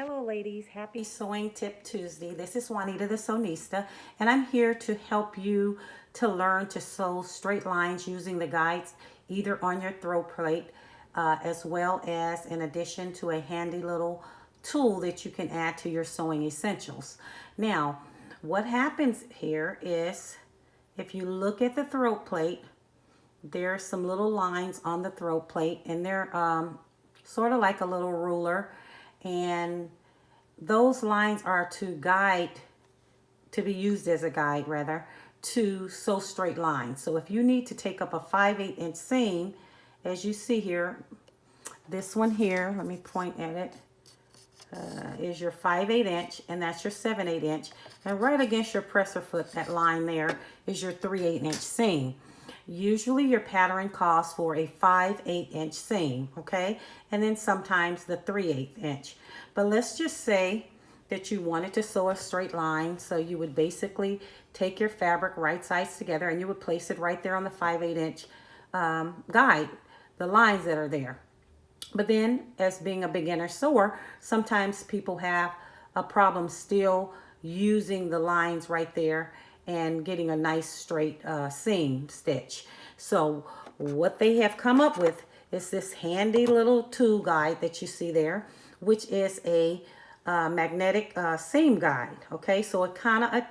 Hello ladies, happy Sewing Tip Tuesday. This is Juanita the Sewnista, and I'm here to help you to learn to sew straight lines using the guides either on your throw plate as well as in addition to a handy little tool that you can add to your sewing essentials. Now, what happens here is if you look at the throat plate, there are some little lines on the throat plate, and they're sort of like a little ruler, and those lines are to be used as a guide rather to sew straight lines. So if you need to take up a 5/8 inch seam, as you see here, this one here, let me point at it, is your 5/8 inch, and that's your 7/8 inch, and right against your presser foot, that line there is your 3/8 inch seam. Usually your pattern calls for a 5/8 inch seam, okay? And then sometimes the 3/8 inch. But let's just say that you wanted to sew a straight line. So you would basically take your fabric right sides together and you would place it right there on the 5/8 inch guide, the lines that are there. But then, as being a beginner sewer, sometimes people have a problem still using the lines right there and getting a nice straight seam stitch. So what they have come up with is this handy little tool guide that you see there, which is a magnetic seam guide. Okay, so it kind of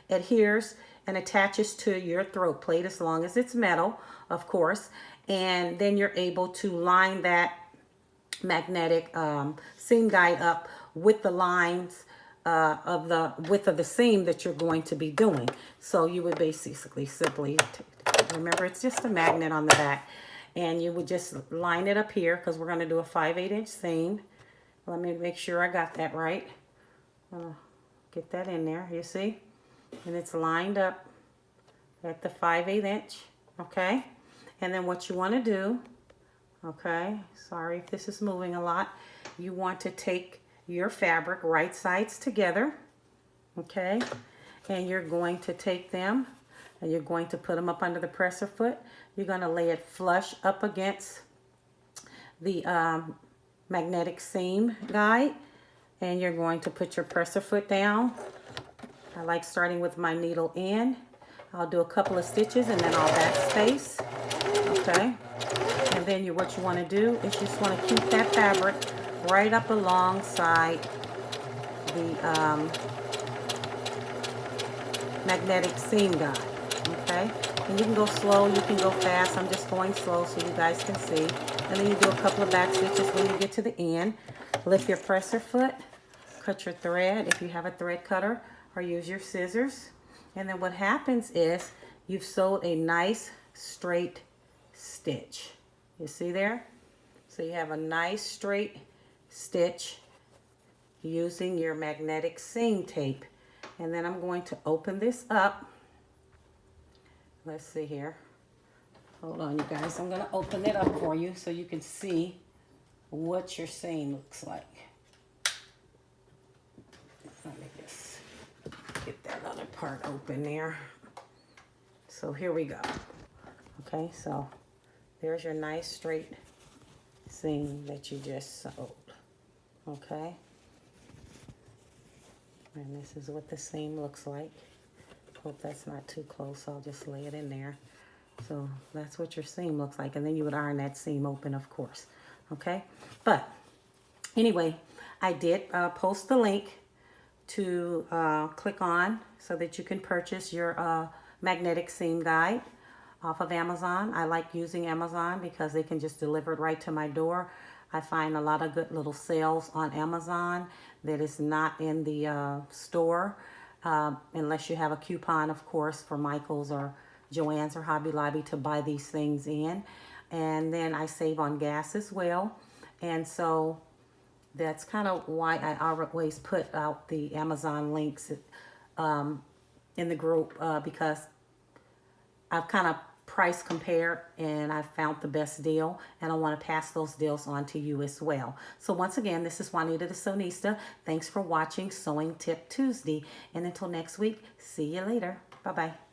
adheres and attaches to your throat plate as long as it's metal, of course, and then you're able to line that magnetic seam guide up with the lines of the width of the seam that you're going to be doing. So you would basically simply, remember it's just a magnet on the back, and you would just line it up here because we're going to do a 5/8 inch seam. Let me make sure I got that right. Get that in there, you see? And it's lined up at the 5/8 inch, okay? And then what you want to do, okay, sorry if this is moving a lot, you want to take your fabric right sides together, okay, and you're going to take them and you're going to put them up under the presser foot. You're going to lay it flush up against the magnetic seam guide, and you're going to put your presser foot down. I like starting with my needle in. I'll do a couple of stitches and then I'll backspace, okay, and then what you want to do is just want to keep that fabric right up alongside the magnetic seam guide, okay? And you can go slow, you can go fast. I'm just going slow so you guys can see. And then you do a couple of back stitches when you get to the end. Lift your presser foot, cut your thread if you have a thread cutter, or use your scissors. And then what happens is you've sewed a nice straight stitch. You see there? So you have a nice straight stitch using your magnetic seam tape. And then I'm going to open this up. Let's see here. Hold on, you guys. I'm going to open it up for you so you can see what your seam looks like. Let me just get that other part open there. So here we go. Okay, so there's your nice straight seam that you just sewed. Okay, and this is what the seam looks like. Hope that's not too close. I'll just lay it in there. So that's what your seam looks like, and then you would iron that seam open, of course. Okay, but anyway, I did post the link to click on so that you can purchase your magnetic seam guide off of Amazon. I like using Amazon because they can just deliver it right to my door. I find a lot of good little sales on Amazon that is not in the store, unless you have a coupon, of course, for Michael's or Joann's or Hobby Lobby to buy these things in. And then I save on gas as well. And so that's kind of why I always put out the Amazon links in the group, because I've kind of price compare and I found the best deal, and I want to pass those deals on to you as well. So once again, this is Juanita the Sewnista. Thanks for watching Sewing Tip Tuesday, and until next week, see you later. Bye-bye.